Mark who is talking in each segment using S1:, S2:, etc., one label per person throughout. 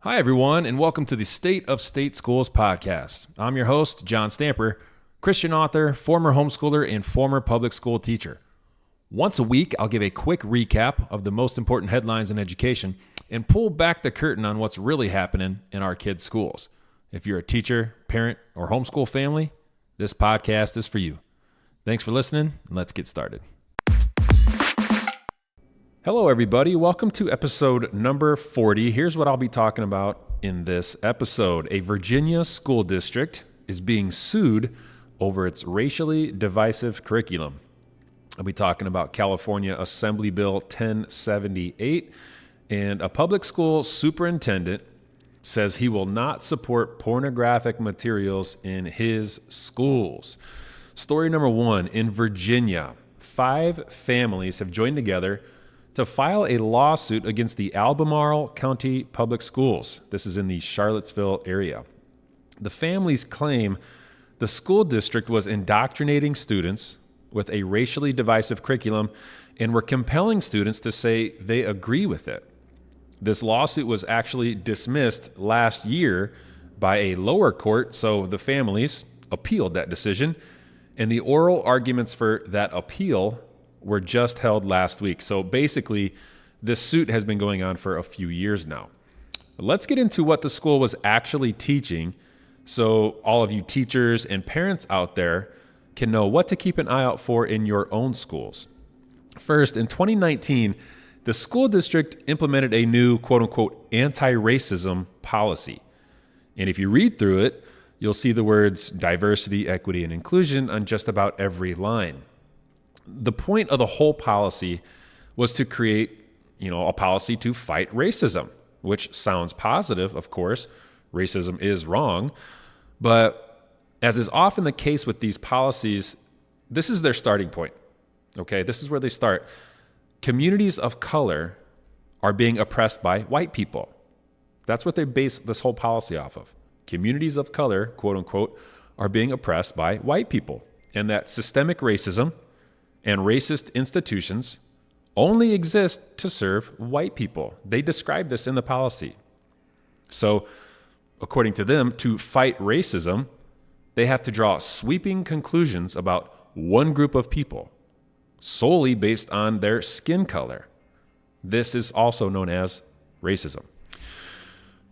S1: Hi, everyone, and welcome to the State of State Schools podcast. I'm your host, John Stamper, Christian author, former homeschooler, and former public school teacher. Once a week, I'll give a quick recap of the most important headlines in education and pull back the curtain on what's really happening in our kids' schools. If you're a teacher, parent, or homeschool family, this podcast is for you. Thanks for listening, and let's get started. Hello, everybody. Welcome to episode number 40. Here's what I'll be talking about in this episode. A Virginia school district is being sued over its racially divisive curriculum. I'll be talking about California Assembly Bill 1078, and a public school superintendent says he will not support pornographic materials in his schools. Story number one, in Virginia, 5 families have joined together to file a lawsuit against the Albemarle County Public Schools. This is in the Charlottesville area. The families claim the school district was indoctrinating students with a racially divisive curriculum and were compelling students to say they agree with it. This lawsuit was actually dismissed last year by a lower court, so the families appealed that decision, and the oral arguments for that appeal were just held last week. So basically, this suit has been going on for a few years now. Let's get into what the school was actually teaching so all of you teachers and parents out there can know what to keep an eye out for in your own schools. First, in 2019, the school district implemented a new quote-unquote anti-racism policy. And if you read through it, you'll see the words diversity, equity, and inclusion on just about every line. The point of the whole policy was to create, a policy to fight racism, which sounds positive, of course. Racism is wrong. But as is often the case with these policies, this is their starting point. Okay, this is where they start. Communities of color are being oppressed by white people. That's what they base this whole policy off of. Communities of color, quote unquote, are being oppressed by white people. And that systemic racism and racist institutions only exist to serve white people. They describe this in the policy. So, according to them, to fight racism, they have to draw sweeping conclusions about one group of people solely based on their skin color. This is also known as racism.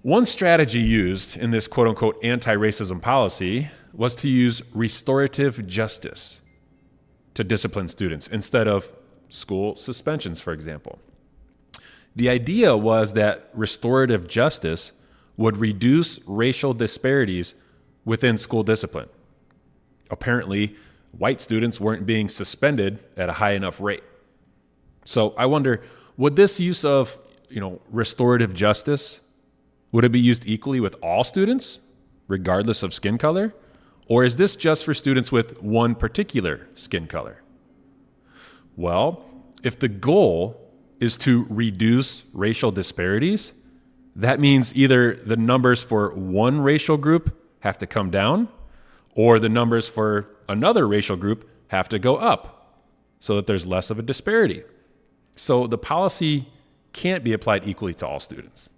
S1: One strategy used in this quote-unquote anti-racism policy was to use restorative justice to discipline students instead of school suspensions, for example. The idea was that restorative justice would reduce racial disparities within school discipline. Apparently, white students weren't being suspended at a high enough rate. So I wonder, would this use of, restorative justice, would it be used equally with all students, regardless of skin color? Or is this just for students with one particular skin color? Well, if the goal is to reduce racial disparities, that means either the numbers for one racial group have to come down, or the numbers for another racial group have to go up so that there's less of a disparity. So the policy can't be applied equally to all students.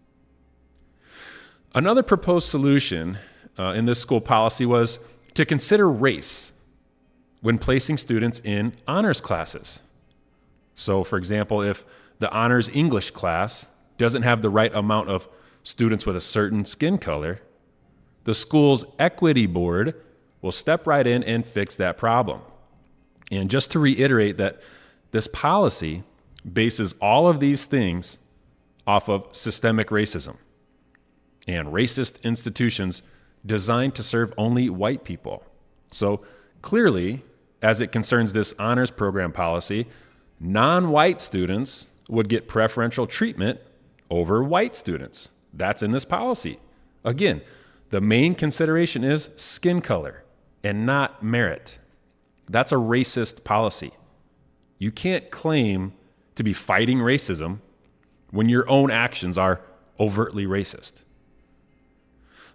S1: Another proposed solution in this school policy was to consider race when placing students in honors classes. So, for example, if the honors English class doesn't have the right amount of students with a certain skin color, the school's equity board will step right in and fix that problem. And just to reiterate that this policy bases all of these things off of systemic racism and racist institutions designed to serve only white people. So clearly, as it concerns this honors program policy, non-white students would get preferential treatment over white students. That's in this policy. Again, the main consideration is skin color and not merit. That's a racist policy. You can't claim to be fighting racism when your own actions are overtly racist.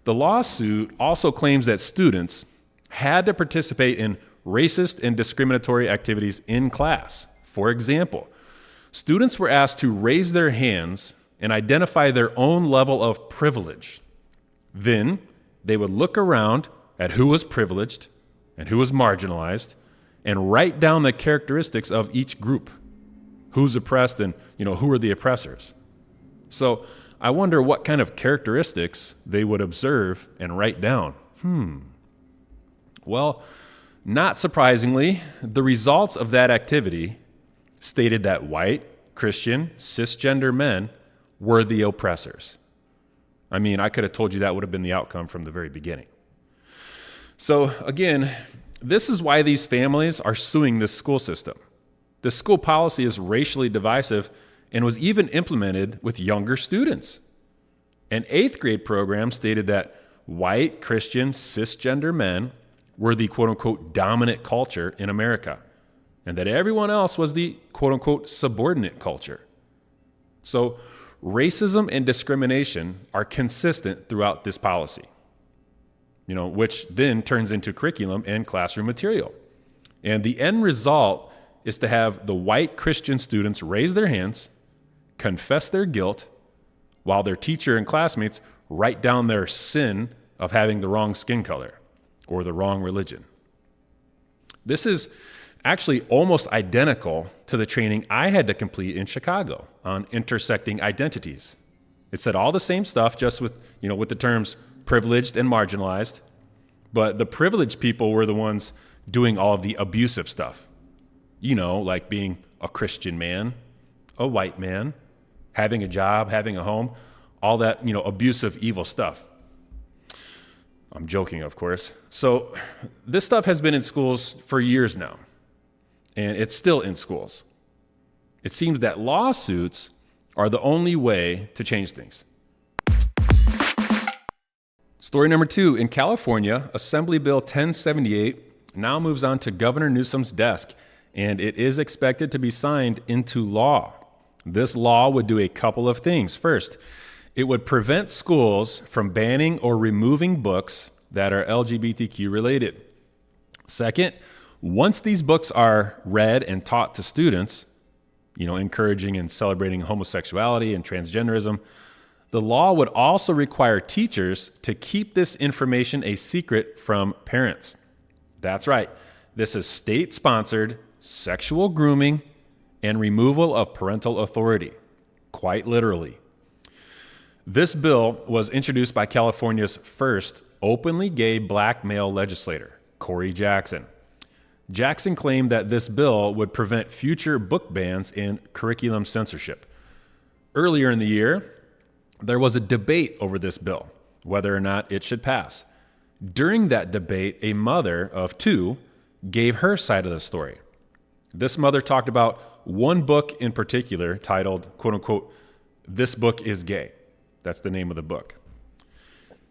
S1: The lawsuit also claims that students had to participate in racist and discriminatory activities in class. For example, students were asked to raise their hands and identify their own level of privilege. Then they would look around at who was privileged and who was marginalized and write down the characteristics of each group. Who's oppressed and, who are the oppressors? So I wonder what kind of characteristics they would observe and write down. Well, not surprisingly, the results of that activity stated that white, Christian, cisgender men were the oppressors. I mean, I could have told you that would have been the outcome from the very beginning. So again, this is why these families are suing this school system. The school policy is racially divisive and was even implemented with younger students. An 8th grade program stated that white, Christian, cisgender men were the quote-unquote dominant culture in America, and that everyone else was the quote-unquote subordinate culture. So racism and discrimination are consistent throughout this policy, which then turns into curriculum and classroom material. And the end result is to have the white Christian students raise their hands, confess their guilt, while their teacher and classmates write down their sin of having the wrong skin color or the wrong religion. This is actually almost identical to the training I had to complete in Chicago on intersecting identities. It said all the same stuff, just with the terms privileged and marginalized, but the privileged people were the ones doing all of the abusive stuff. Like being a Christian man, a white man, having a job, having a home, all that, abusive, evil stuff. I'm joking, of course. So this stuff has been in schools for years now, and it's still in schools. It seems that lawsuits are the only way to change things. Story number 2, in California, Assembly Bill 1078 now moves on to Governor Newsom's desk, and it is expected to be signed into law. This law would do a couple of things. First, it would prevent schools from banning or removing books that are LGBTQ related. Second, once these books are read and taught to students, encouraging and celebrating homosexuality and transgenderism, the law would also require teachers to keep this information a secret from parents. That's right. This is state-sponsored sexual grooming and removal of parental authority, quite literally. This bill was introduced by California's first openly gay black male legislator, Corey Jackson. Jackson claimed that this bill would prevent future book bans and curriculum censorship. Earlier in the year, there was a debate over this bill, whether or not it should pass. During that debate, a mother of 2 gave her side of the story. This mother talked about one book in particular titled, quote unquote, "This Book is Gay." That's the name of the book.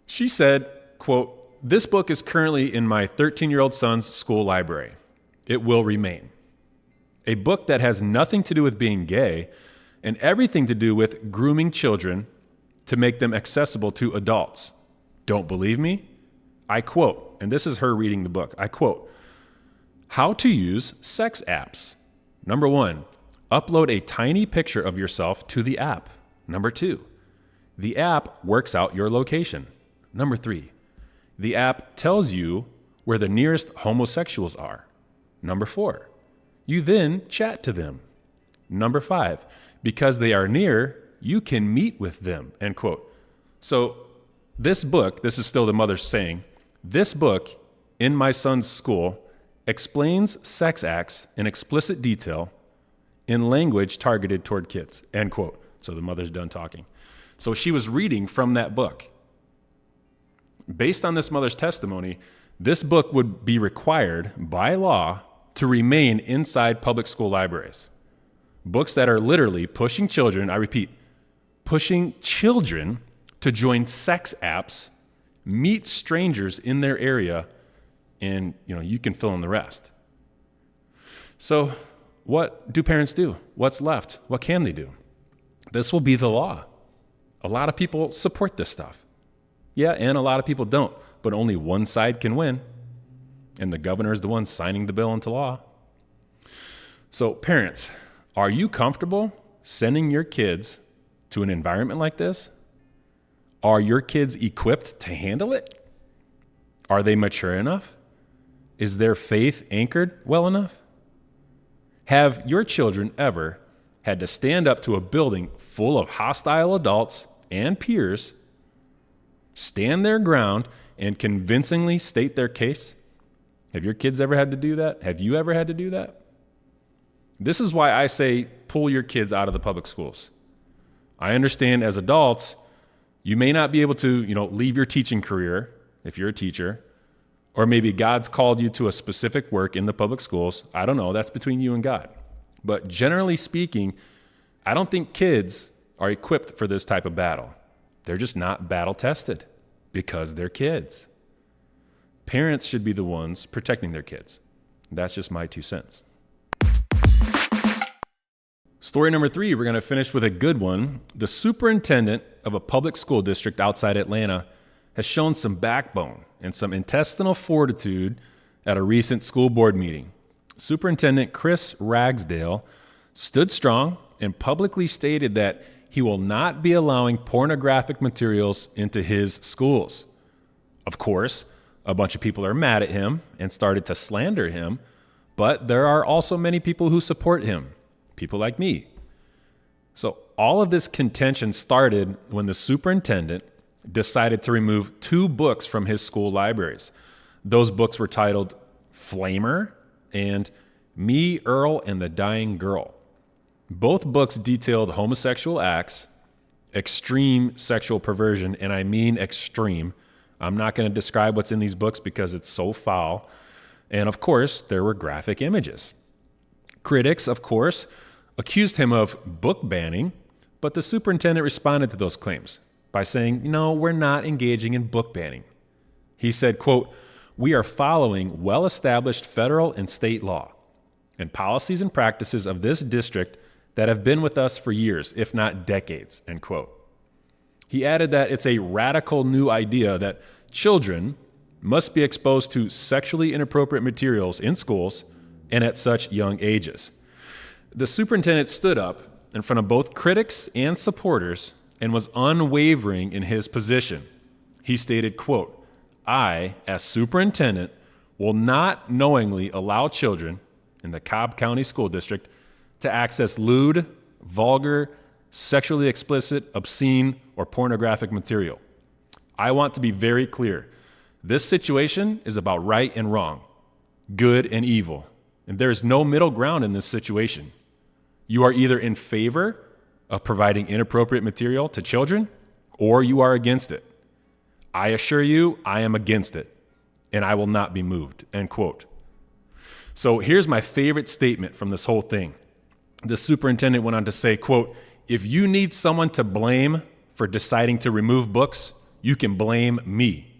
S1: She said, quote, "This book is currently in my 13-year-old son's school library. It will remain. A book that has nothing to do with being gay and everything to do with grooming children to make them accessible to adults. Don't believe me? I quote," and this is her reading the book, I quote, "How to use sex apps. Number 1, upload a tiny picture of yourself to the app. Number 2, the app works out your location. Number 3, the app tells you where the nearest homosexuals are. Number 4, you then chat to them. Number 5, because they are near, you can meet with them," end quote. So this book, this is still the mother saying, this book in my son's school explains sex acts in explicit detail in language targeted toward kids, end quote. So the mother's done talking. So she was reading from that book. Based on this mother's testimony, this book would be required by law to remain inside public school libraries. Books that are literally pushing children, I repeat, pushing children to join sex apps, meet strangers in their area, and you can fill in the rest. So what do parents do? What's left? What can they do? This will be the law. A lot of people support this stuff. Yeah, and a lot of people don't, but only one side can win. And the governor is the one signing the bill into law. So parents, are you comfortable sending your kids to an environment like this? Are your kids equipped to handle it? Are they mature enough? Is their faith anchored well enough? Have your children ever had to stand up to a building full of hostile adults and peers, stand their ground, and convincingly state their case? Have your kids ever had to do that? Have you ever had to do that? This is why I say pull your kids out of the public schools. I understand as adults, you may not be able to, leave your teaching career if you're a teacher, or maybe God's called you to a specific work in the public schools. I don't know. That's between you and God. But generally speaking, I don't think kids are equipped for this type of battle. They're just not battle tested because they're kids. Parents should be the ones protecting their kids. That's just my 2 cents. Story number 3, we're going to finish with a good one. The superintendent of a public school district outside Atlanta has shown some backbone and some intestinal fortitude at a recent school board meeting. Superintendent Chris Ragsdale stood strong and publicly stated that he will not be allowing pornographic materials into his schools. Of course, a bunch of people are mad at him and started to slander him, but there are also many people who support him, people like me. So all of this contention started when the superintendent decided to remove 2 books from his school libraries. Those books were titled Flamer and Me, Earl, and the Dying Girl. Both books detailed homosexual acts, extreme sexual perversion, and I mean extreme. I'm not going to describe what's in these books because it's so foul. And of course, there were graphic images. Critics, of course, accused him of book banning, but the superintendent responded to those claims by saying, no, we're not engaging in book banning. He said, quote, "We are following well-established federal and state law and policies and practices of this district that have been with us for years, if not decades," end quote. He added that it's a radical new idea that children must be exposed to sexually inappropriate materials in schools and at such young ages. The superintendent stood up in front of both critics and supporters and was unwavering in his position. He stated, quote, "I, as superintendent, will not knowingly allow children in the Cobb County School District to access lewd, vulgar, sexually explicit, obscene, or pornographic material. I want to be very clear. This situation is about right and wrong, good and evil, and there is no middle ground in this situation. You are either in favor of providing inappropriate material to children, or you are against it. I assure you, I am against it, and I will not be moved," end quote. So here's my favorite statement from this whole thing. The superintendent went on to say, quote, "If you need someone to blame for deciding to remove books, you can blame me.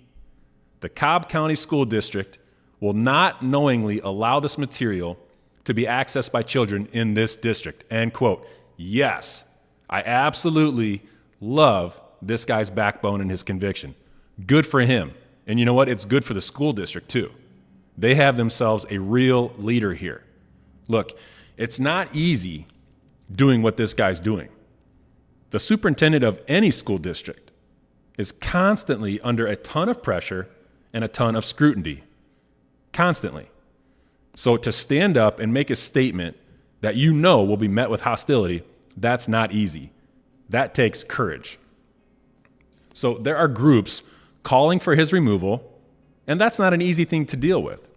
S1: The Cobb County School District will not knowingly allow this material to be accessed by children in this district," end quote. Yes, I absolutely love this guy's backbone and his conviction. Good for him. And you know what? It's good for the school district too. They have themselves a real leader here. Look, it's not easy doing what this guy's doing. The superintendent of any school district is constantly under a ton of pressure and a ton of scrutiny. Constantly. So to stand up and make a statement that you know will be met with hostility, that's not easy. That takes courage. So there are groups calling for his removal, and that's not an easy thing to deal with.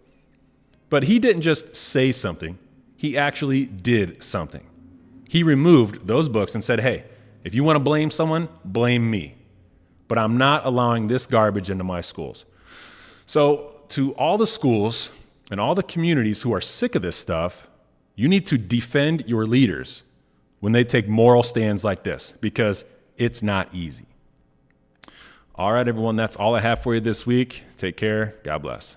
S1: But he didn't just say something, he actually did something. He removed those books and said, hey, if you want to blame someone, blame me. But I'm not allowing this garbage into my schools. So to all the schools and all the communities who are sick of this stuff, you need to defend your leaders when they take moral stands like this, because it's not easy. All right, everyone, that's all I have for you this week. Take care. God bless.